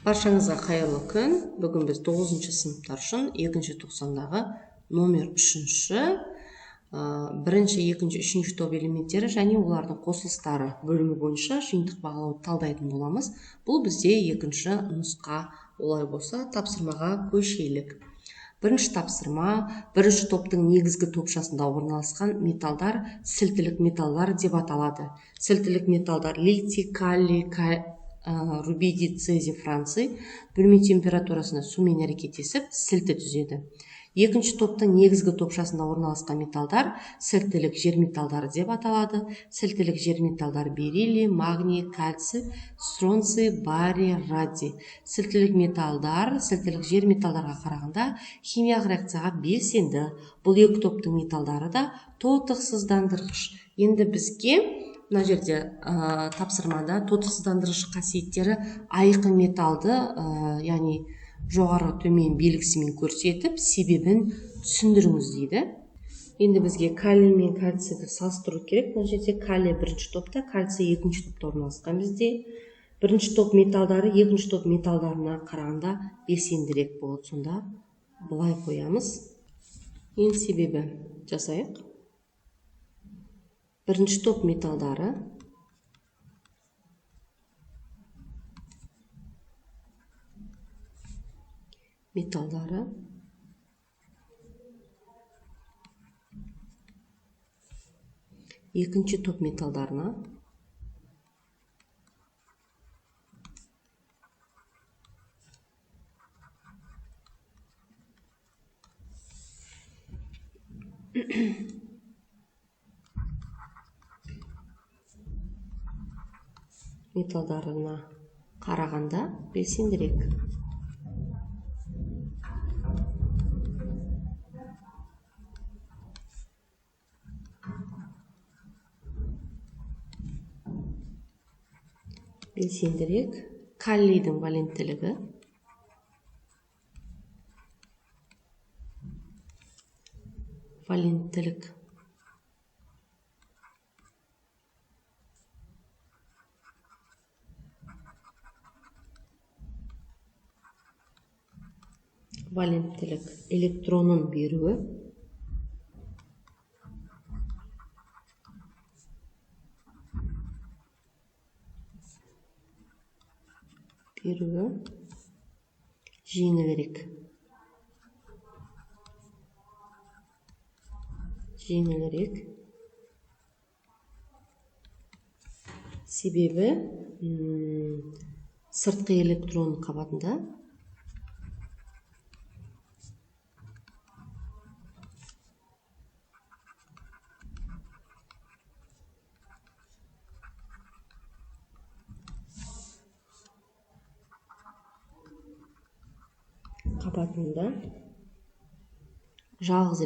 Баршаңызға қайырлы күн. Бүгін біз 9-шы сыныптар үшін 2-ші тоқсандағы номер 3-ші, 1-ші, 2-ші, 3-ші топ элементтері және олардың қосылыстары бөлімі бойынша жиынтық бағалауды талдайтын боламыз. Бұл бізде 2-ші нұсқа. Олай болса, тапсырмаға көшелік. Бірінші тапсырма, 1-ші топтың негізгі топшасында орналасқан металдар сілтілік металдар деп аталады. Сілтілік металдар литий, калий, рубидий, цезий, франций бөлме температурасында сумен әрекеттесіп сілті түзеді. 2-ші топтың негізгі топшасында орналасқан металдар сілтілік жер металдары деп аталады. Сілтілік жер металдар бериллий, магний, кальций, стронций, барий, радий. Сілтілік металдар сілтілік жер металдарға қарағанда химиялық реакцияға белсенді. Бұл екі топтың металдары да тотықсыздандырғыш. Енді бізге мына жерде тапсырмада тотықсыздандырғыш қасиеттері айқын металды, яғни жоғары төмен белгісімен көрсетіп, себебін түсіндіріңіз дейді. Енді бізге калий мен кальцийді салыстыру керек. Мына жерде калий 1-ші топта, кальций 2-ші топта орналасқан бізде. 1-ші топ металдары 2-ші топ металдарына қарағанда белсендірек болады. Сонда былай қоямыз. Ең себебі жасайық. 1-ші топ металдары екінші топ металдарына қарағанда белсендірек. Калийдің валенттілігі валенттілік электронын беруі жеңілірек. Себебі сыртқы электрон қабатында жалғыз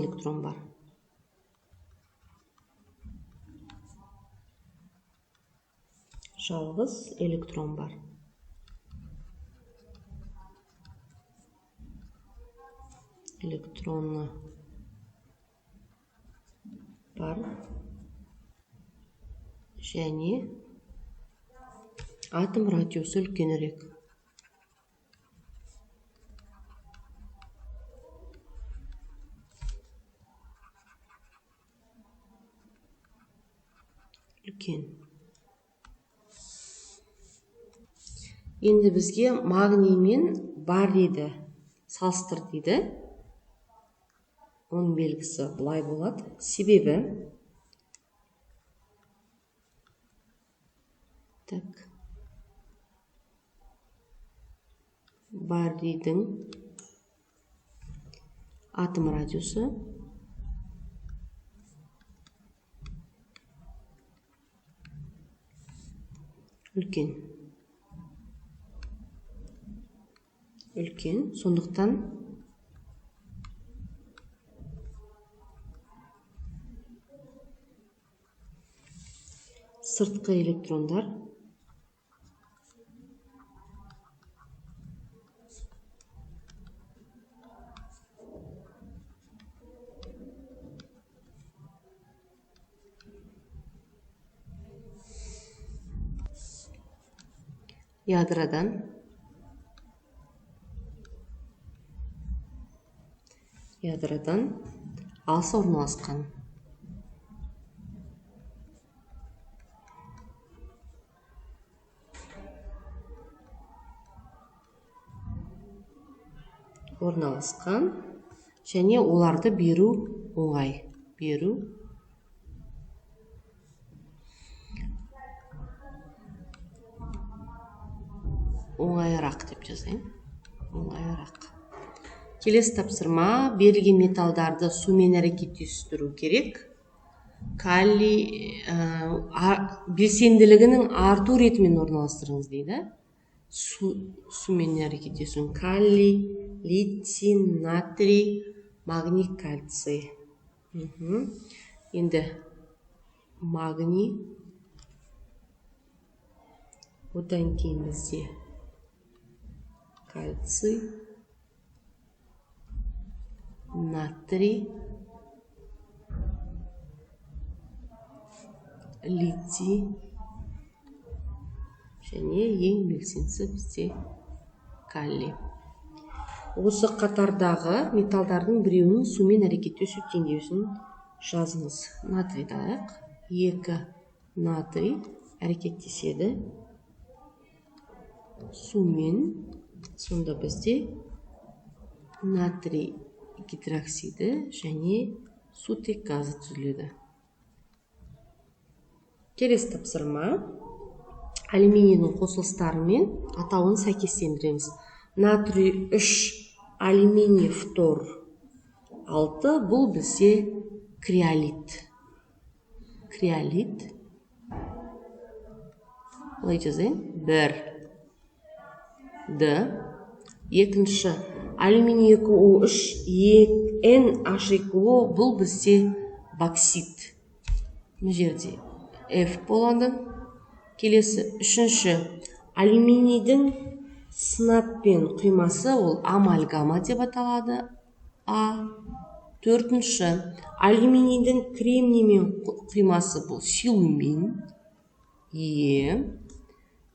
электрон бар. Электроны бар және атом радиусы үлкенірек. Енді бізге магний мен барийді салыстыр дейді. Оның белгісі былай болады. Себебі барийдің атом радиусы үлкен. Сондықтан сыртқы электрондар ядродан ядродан алыс орналасқан. Және оларды беру оңай. Беру оңайырақ деп жазайын. Оңайырақ. Келесі тапсырма: берілген металдарды сумен әрекеттестіру керек. Калий белсенділігінің арту ретімен орналастырыңыз дейді. Сумен әрекеттесу: калий, литий, натрий, магний, кальций. Енді магний, одан кейін бізде кальций, натрий, литий және ең белсендісі бізде калий. Осы қатардағы металдардың біреуінің сумен әрекеттесу теңдеуін жазыңыз. Натрийді алайық. 2 натрий әрекеттеседі сумен. Сонда бізде натрий гидроксиді және сутек газы түзіледі. Келесі тапсырма: алюминийдің қосылыстарымен атауын сәйкестендіреміз. Натрий 3, алюминий фтор 6, бұл бізде криолит. Криолит. Олай жазайын. 1 Д. Екінші алюминий 2O3 NH2O, бұл бізде боксит. Бұл жерде F болады. Келесі үшінші алюминийдің сынаппен құймасы, ол амальгама деп аталады. А. Төртінші алюминийдің кремниймен құймасы, бұл силумин. Е.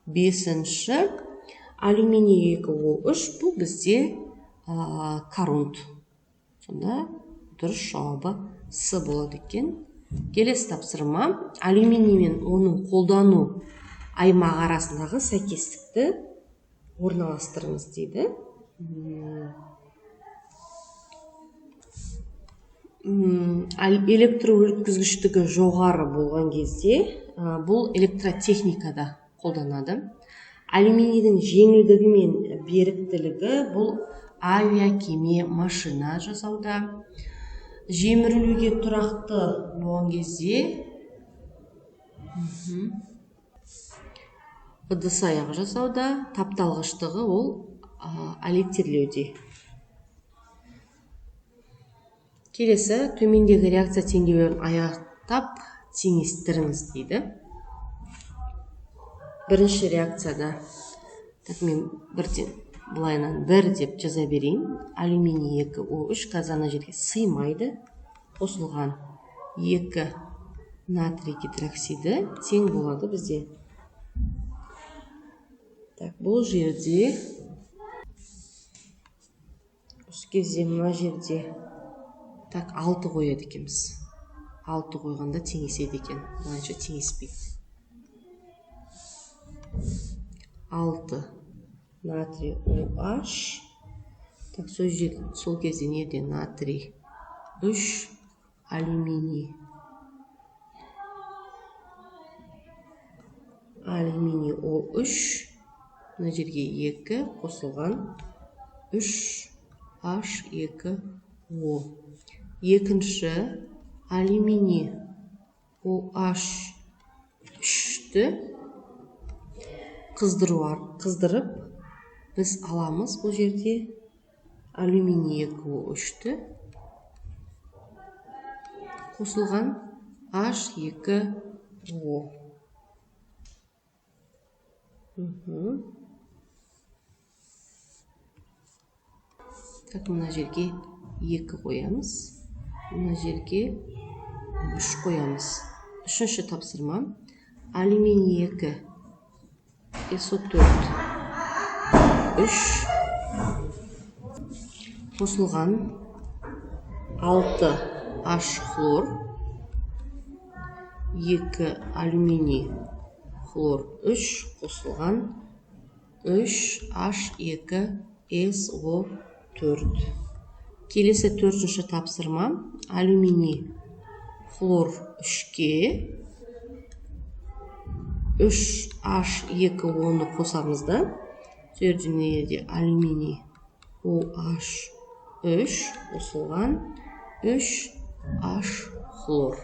Бесінші алюминий 2O3, бұл бізде корунд. Сонда дұрыс жауабы С болады екен. Келесі тапсырма: алюминий мен оның қолдану аймағы арасындағы сәйкестікті орналастырыңыз дейді. Электроөткізгіштігі жоғары болған кезде бұл электротехникада қолданады. Алюминийдің жеңілдігі мен беріктілігі бұл авиакеме, машина жасауда. Жемірілуге тұрақты болған кезде ыдыс аяқ жасауда. Тапталғыштығы ол алектерлеуде. Келесі: төмендегі реакция теңдеулерін аяқтап теңестіріңіз дейді. Бірінші реакцияда, мен былайынан 1 деп жаза берейін. Алюминий 2O3 газына жерге сыймайды. Қосылған 2 натрий гидроксиді тең болады бізде. Бұл жерде осы кезде мына жерде 6 қояды екенбіз. 6 қойғанда теңеседі екен. Бұлайынша теңеспейді. 6 натрий OH. Сол кезде неде натрий 3 алюминий. Алюминий O3. Мына жерге 2 қосылған 3H2O. Екінші алюминий OH3-ті қыздырып біз аламыз. Бұл жерде алюминий 2O3-ті қосылған H2O. Мына жерге 2 қоямыз. Мына жерге 3 қоямыз. Үшінші тапсырма: алюминий 2, SO4 3 қосылған 6 H хлор, 2 алюминий хлор 3 қосылған 3 H2 SO4. Келесі төртінші тапсырма. Алюминий хлор 3-ке 3 H2O-ны қосамыз да. Сөйдемеде алюминий OH3 қосылған 3 H хлор.